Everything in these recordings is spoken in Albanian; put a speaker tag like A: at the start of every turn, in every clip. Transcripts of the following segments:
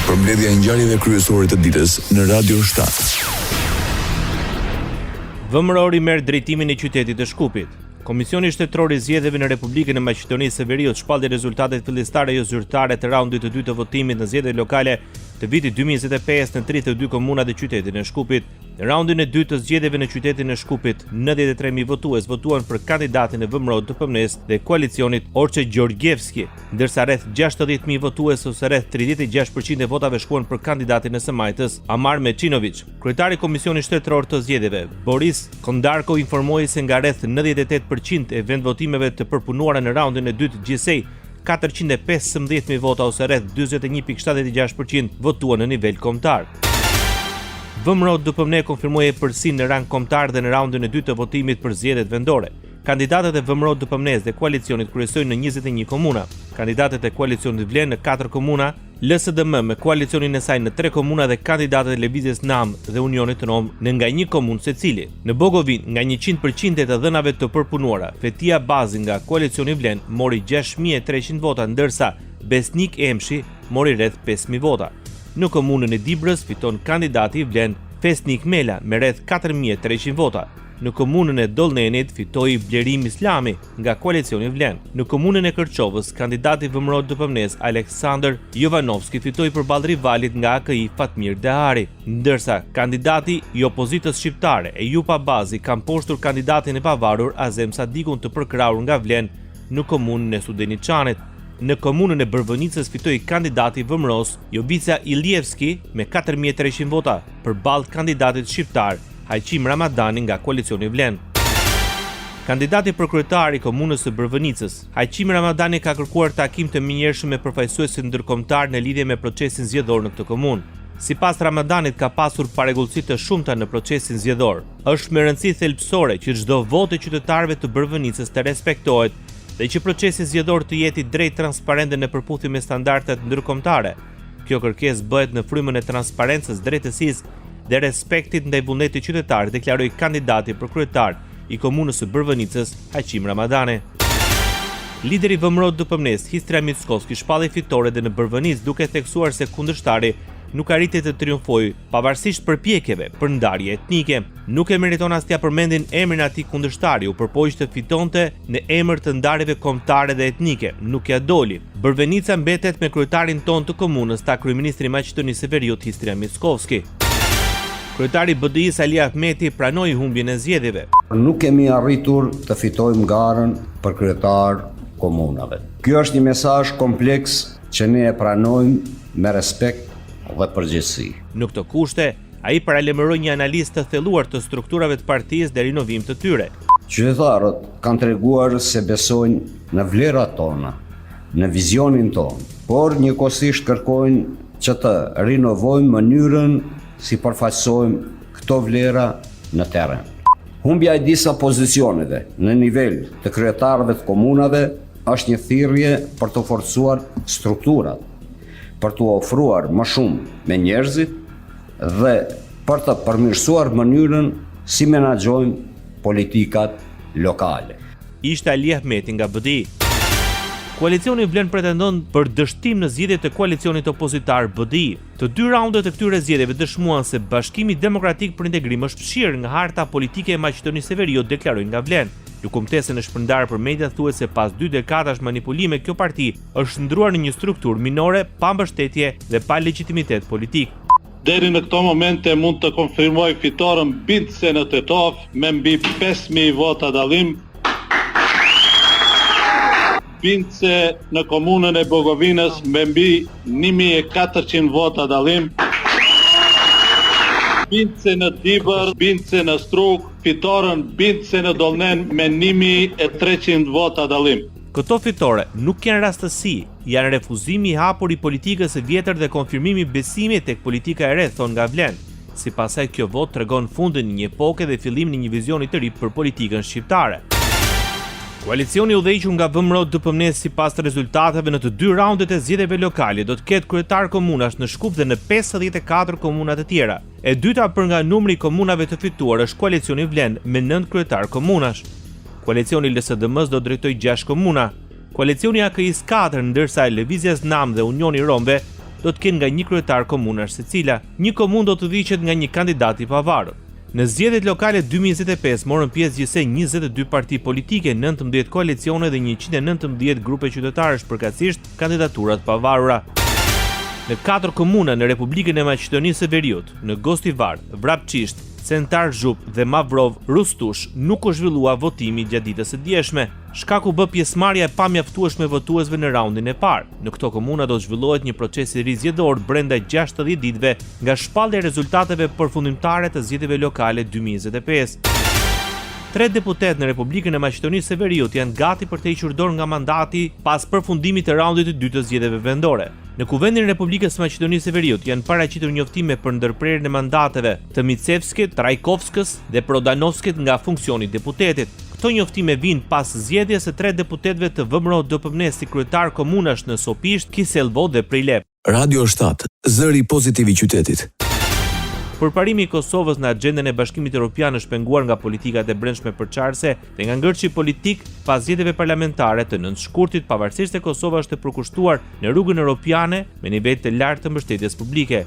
A: Përmbledhja e ngjarjeve kryesore të ditës në Radio 7.
B: VMRO merr drejtimin e qytetit të Shkupit. Komisioni Shtetëror i Zgjedhjeve në Republikën e Maqedonisë së Veriut shpalli rezultatet fillestare jo zyrtare të raundit të dytë të votimit në zgjedhjet lokale të vitit 2025 në 32 komuna të qytetit në Shkupit. Në raundin e dytë të zgjedhjeve në qytetin e Shkupit, 93.000 votues votuan për kandidatin e VMRO-DPMNE-s dhe koalicionit Orçe Gjorgjevski, ndërsa rreth 60.000 votues ose rreth 36% e votave shkuan për kandidatin e së-majtës Amar Meçinović. Kryetari i Komisionit Shtetëror të Zgjedhjeve, Boris Kondarko, informoi se nga rreth 98% e vendvotimeve të përpunuara në raundin e dytë gjithsej 415.000 vota ose rreth 41.76% votuan në nivel kombëtar. VMRO-DPMNE konfirmoi përsinë në rang kombëtar dhe në raundin e dytë të votimit për zgjedhjet vendore. Kandidatët e VMRO-DPMNE-s dhe koalicionit kryesojnë në 21 komuna. Kandidatët e koalicionit vlen në 4 komuna, LSDM me koalicionin e saj në 3 komuna dhe kandidatët e Lëvizjes NAM dhe Unionit Rom në nga 1 komunë secili. Në Bogovin, nga 100% e të dhënave të përpunuara, Fetia Bazi nga koalicioni vlen mori 6.300 vota, ndërsa Besnik Emshi mori rreth 5.000 vota. Në komunën e Dibrës fiton kandidati i vlen Fesnik Mela me rreth 4.300 vota. Në komunën e Dollnenit fitoi Blerim Islami nga koalicioni vlen. Në komunën e Kërçovës, kandidati VMRO-DPMNE-s Aleksandr Jovanovski fitoi përballë rivalit nga AKI Fatmir Dehari, ndërsa kandidati i opozitës shqiptare Ejupa Bazi ka mposhtur kandidatin e pavarur Azem Sadikun të përkrahur nga vlen në komunën e Studeniçanit. Në komunën e Bërvënicës fitoi kandidati VMRO-s Jovica Ilievski me 4.300 vota përballë kandidatit shqiptar Hajqim Ramadani nga koalicioni vlen. Kandidati për kryetar i komunës së Bërvënicës, Hajqim Ramadani ka kërkuar takim të menjëhershëm me përfaqësuesit ndërkombëtar në lidhje me procesin zgjedhor në këtë komunë. Sipas Ramadanit ka pasur paregullsi të shumta në procesin zgjedhor. Është me rëndësi thelbësore që çdo votë e qytetarëve të Bërvënicës të respektohet dhe që procesi zgjedhor të jeti drejt, transparent dhe në përputhje me standardet ndërkombëtare. Kjo kërkesë bëhet në frymën e transparencës, drejtësisë dhe respektit ndaj vullnetit qytetar, deklaroi kandidati për kryetar i komunës së Bërvënicës, Hajqim Ramadani. Lideri VMRO-DPMNE-s, Histria Mickovski, shpalli fitore dhe në Bërvënicë, duke theksuar se kundërshtari nuk arriti të triumfojë pavarësisht përpjekjeve për ndarje etnike. Nuk e meriton as t'ia përmendin emrin e atij kundërshtari, u përpoq të fitonte në emër të ndarjeve kombëtare dhe etnike, nuk ja doli. Bërvënica mbetet me kryetarin ton të komunës, ta kryeministri i Maqedonisë së Veriut, Histria Mickovski. Kryetari i BDI-s Ali Ahmeti pranoi humbjen e zgjedhjeve.
C: Nuk kemi arritur të fitojmë garën për kryetar komunave. Ky është një mesazh kompleks që ne e pranojmë me respekt dhe përgjegjësi.
B: Në këto kushte, ai paralajmëroi një analizë të thelluar të strukturave të partisë dhe rinovim të tyre.
C: Qytetarët kanë treguar se besojnë në vlerat tona, në vizionin ton, por njëkohësisht kërkojnë që të rinovojmë mënyrën si përfaqësojmë këto vlera në terren. Humbja e disa pozicioneve në nivel të kryetarëve të komunave është një thirrje për të forcuar strukturat, për të ofruar më shumë me njerëzit dhe për të përmirësuar mënyrën si menaxhojmë politikat lokale.
B: Ishte Ali Ahmeti nga BDI. Koalicioni vlen pretendon për dështim në zgjedhjet e koalicionit opozitar BDI. Të dy raundet e këtyre zgjedhjeve dëshmuan se Bashkimi Demokratik për Integrim është fshirë nga harta politike e Maqedonisë së Veriut, deklaroi nga vlen. Lëkumtesën e shpërndarë për media thuhet se pas 2 dekadash manipulime, kjo parti është ndruar në një strukturë minore, pa mbështetje dhe pa legjitimitet politik.
D: Deri në këto momente mund të konfirmoj fitoren bindse në Tetov me mbi 5.000 vota dallim. Bindse në komunën e Bogovinës me mbi 1.400 vota dallim. Bindse në Dibër, bindse në Struk, fitoren bindse në Dollnen me 1.300 vota dallim.
B: Këto fitore nuk janë rastësi, janë refuzimi i hapur i politikës së vjetër dhe konfirmimi besimit tek politika e re, thon nga vlen. Sipas saj, kjo votë tregon fundin e një epoke dhe fillimin e një vizioni të ri për politikën shqiptare. Koalicioni i udhëhequr nga VMRO-DPMNE sipas të rezultateve në të dy raundet e zgjedhjeve lokale do të ketë kryetar komunash në Shkup dhe në 54 komuna të tjera. E dyta për nga numri i komunave të fituar është koalicioni Vlen me 9 kryetar komunash. Koalicioni LSDM-s do drejtojë 6 komuna. Koalicioni AKI-s 4, ndërsa Lëvizjes NAM dhe Unioni Romve do të kenë nga një kryetar komunash secila. Një komunë do të dhiqet nga një kandidat i pavarur. Në zgjedhjet lokale 2025 morën pjesë gjithsej 22 parti politike, 19 koalicione dhe 119 grupe qytetarësh, përkatësisht kandidaturat pavarura. Në 4 komuna në Republikën e Maqedonisë së Veriut, në Gostivar, Vrapçisht, Centar Zhup dhe Mavrov Rustush nuk u zhvillua votimi gjatë ditës së djeshme. Shkaku bë pjesëmarrja e pamjaftueshme votuesve në raundin e parë. Në këto komuna do të zhvillohet një proces i ri zgjedhor brenda 60 ditëve nga shpallja e rezultateve përfundimtare të zgjedhjeve lokale 2025. 3 deputet në Republikën e Maqedonisë së Veriut janë gati për të hequr dorë nga mandati pas përfundimit të raundit të dytë të zgjedhjeve vendore. Në Kuvendin e Republikës së Maqedonisë së Veriut janë paraqitur njoftime për ndërprerjen e mandateve të Micevskit, Trajkovskës dhe Prodanovskit nga funksioni i deputetit. Këto njoftime vijnë pas zgjedhjes së 3 deputetëve të VMRO DPMNE si kryetar komunash në Sopisht, Kiselvo dhe Prilep.
A: Radio 7, zëri pozitiv i qytetit.
B: Përparimi i Kosovës në agjendën e Bashkimit Evropian është penguar nga politikat e brendshme përçarëse dhe nga ngërçi politik pas zgjedhjeve parlamentare të 9 shkurtit, pavarësisht se Kosova është e përkushtuar në rrugën europiane me nivel të lartë të mbështetjes publike.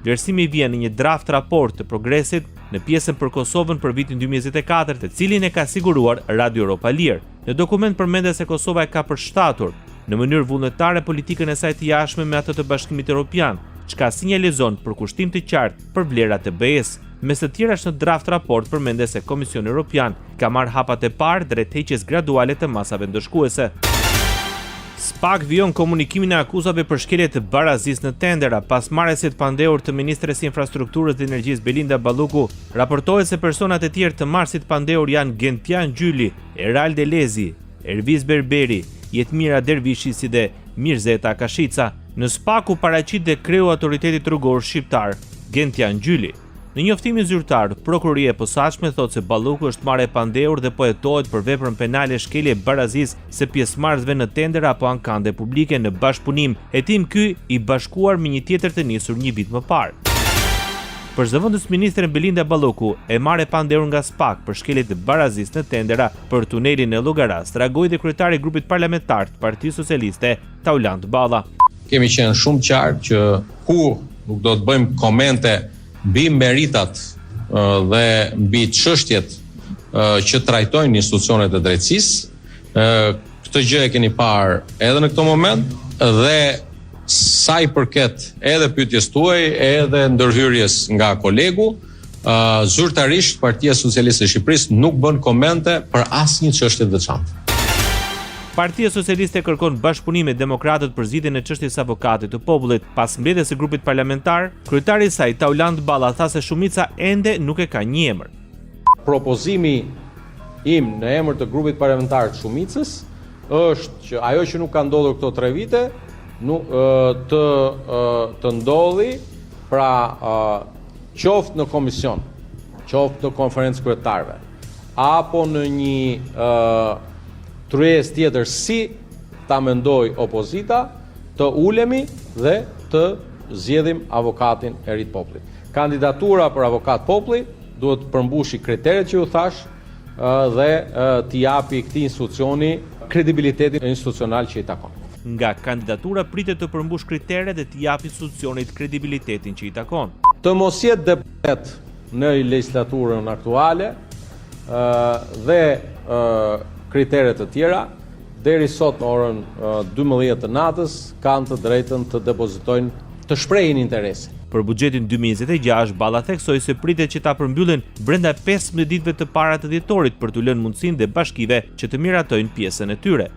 B: Vlerësimi vjen në një draft raport të progresit në pjesën për Kosovën për vitin 2024, të cilin e ka siguruar Radio Europa Lir. Në dokument përmendet se Kosova e ka përshtatur në mënyrë vullnetare politikën e saj të jashtme me atë të Bashkimit Evropian, çka sinjalizon përkushtim të qartë për vlerat e BE-s. Mes të tjerash në draft raport përmendet se Komisioni Evropian ka marrë hapat e parë drejt heqjes graduale të masave ndëshkuese. SPAK vijon komunikimin e akuzave për shkelje të barazisë në tendera pas marrësit pandehur të ministres së infrastrukturës dhe energjisë Belinda Balluku. Raportohet se personat e tjerë të marrësit pandehur janë Gentian Gjyli, Eralde Lezi, Erviz Berberi, Jetmira Dervishi si dhe Mirzeta Kashica. Në SPAK u paraqit dhe kreu autoritetit rrugor shqiptar, Gentian Gjyli. Në njoftimin zyrtar, prokuroria e posaçme thotë se Balluku është marrë e pandehur dhe po hetohet për veprën penale shkelje barazisë së pjesëmarrësve në tender apo ankande publike në bashkëpunim, hetim ky i bashkuar me një tjetër të nisur një vit më parë. Për zëvendës ministren Belinda Balluku e marrë e pandehur nga SPAK për shkelje të barazisë në tendera për tunelin e Llogaras, reagoi dhe kryetari i grupit parlamentar të Partisë Socialiste, Tauland Balla.
E: Kemi qenë shumë qartë që kur nuk do të bëjmë komente mbi meritat dhe mbi çështjet që trajtojnë institucionet e drejtësisë. Këtë gjë e keni parë edhe në këtë moment dhe sa i përket edhe pyetjes tuaj, edhe ndërhyrjes nga kolegu, zyrtarisht Partia Socialiste e Shqipërisë nuk bën komente për asnjë çështje të veçantë.
B: Partia Socialiste kërkon bashkëpunim me demokratët për zgjidhjen e çështjes së avokatit të popullit. Pas mbledhjes së grupit parlamentar, kryetari i saj Tauland Balla tha se shumica ende nuk e ka një emër.
E: Propozimi im në emër të grupit parlamentar të shumicës është që ajo që nuk ka ndodhur këto 3 vite të ndodhi, pra qoftë në komision, qoftë në konferencë kryetarëve, apo në një tryezë tjetër si ta mendoj opozita, të ulemi dhe të zgjedhim avokatin e ri të popullit. Kandidatura për avokat populli duhet të përmbushi kriteret që u thash dhe t'i japi këtij institucioni kredibilitetin institucional që i takon.
B: Nga kandidatura pritet të përmbush kriteret dhe t'i japi institucionit kredibilitetin që i takon.
E: Të mos jetë deputet në legjislaturën aktuale dhe kriteret të tjera, deri sot në orën 12 të natës kanë të drejtën të depozitojnë, të shprehin interese.
B: Për buxhetin 2026, Balla theksoi se pritet që ta përmbyllin brenda 15 ditëve të para të dhjetorit për t'u lënë mundësinë dhe bashkive që të miratojnë pjesën e tyre.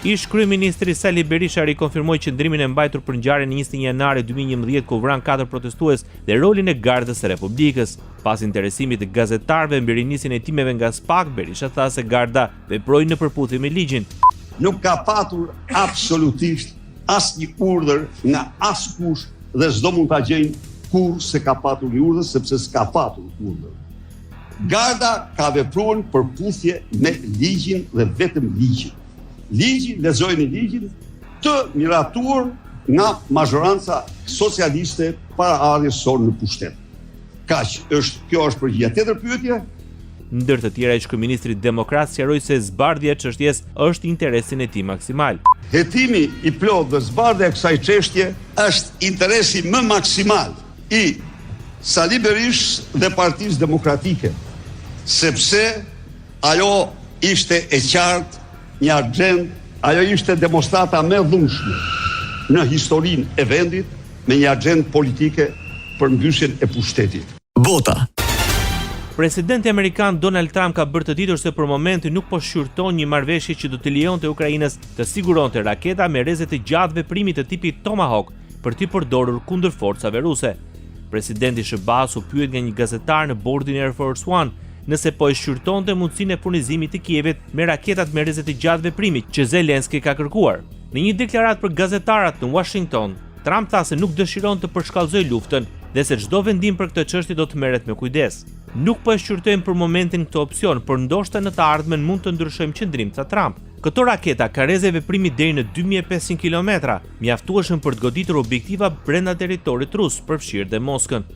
B: Ish kryeministri Sali Berisha rikonfirmoi qëndrimin e mbajtur për ngjarjen e 21 janarit 2011 ku vran 4 protestues dhe rolin e Gardës së Republikës. Pas interesimit të gazetarëve mbi rinisjen e hetimeve nga SPAK, Berisha tha se Garda veproi në përputhje me ligjin.
F: Nuk ka patur absolutisht asnjë urdhër nga askush dhe s'do mund ta gjejnë kur se ka patur një urdhër sepse s'ka patur urdhër. Garda ka vepruar në përputhje me ligjin dhe vetëm ligjin. Ligji, lexojnë ligjin të miratuar nga mazhoranca socialiste para ardhjes sonë në pushtet. Kaq, kjo është përgjigja. Tjetër pyetje,
B: ndër të tjera ish kryeministri demokrat sqaroi se zbardhja e çështjes është interesin e tij maksimal.
F: Hetimi i plot dhe zbardhja e kësaj çështje është interesi më maksimal i Sali Berishës dhe Partisë Demokratike, sepse ajo ishte e qartë një agjend, ajo ishte demonstrata më e dhunshme në historinë e vendit me një agjend politike për mbyshjen e pushtetit.
A: Bota.
B: Presidenti amerikan Donald Trump ka bërë të ditur se për momentin nuk po shqyrton një marrëveshje që do të lejonte Ukrainës të siguronte raketa me rreze të gjatë veprimit të tipit Tomahawk për t'i përdorur kundër forcave ruse. Presidenti SBA-s u pyet nga një gazetar në bordin e Air Force One nëse po e shqyrtonte mundësinë e furnizimit të Kievit me raketat me rreze të gjatë veprimit që Zelenski ka kërkuar. Në një deklaratë për gazetarat në Washington, Trump tha se nuk dëshiron të përshkallëzojë luftën dhe se çdo vendim për këtë çështje do të merret me kujdes. Nuk po e shqyrtojmë për momentin këtë opsion, por ndoshta në të ardhmen mund të ndryshojmë qëndrim, tha Trump. Këto raketa ka rreze veprimi deri në 2500 kilometra, mjaftueshëm për të goditur objektiva brenda territorit rus, përfshirë dhe Moskën.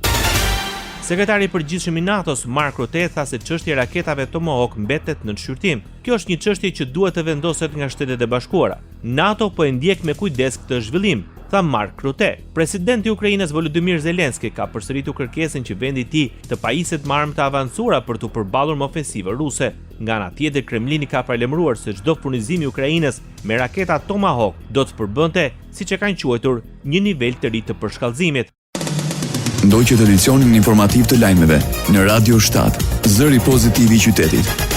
B: Sekretari i përgjithshëm i NATO-s, Mark Rutte, tha se çështja e raketave Tomahawk mbetet në shqyrtim. Kjo është një çështje që duhet të vendoset nga Shtetet e Bashkuara. NATO po e ndjek me kujdes këtë zhvillim, tha Mark Rutte. Presidenti i Ukrainës Volodymyr Zelenski ka përsëritur kërkesën që vendi i tij të pajiset me armë të avancuara për të përballur me ofensivën ruse. Nga ana tjetër, Kremlini ka paralajmëruar se çdo furnizim i Ukrainës me raketa Tomahawk do të përbënte, siç e kanë quajtur, një nivel të ri të përshkallëzimit.
A: Ndoqët edicionin informativ të lajmeve në Radio 7, zëri pozitiv i qytetit.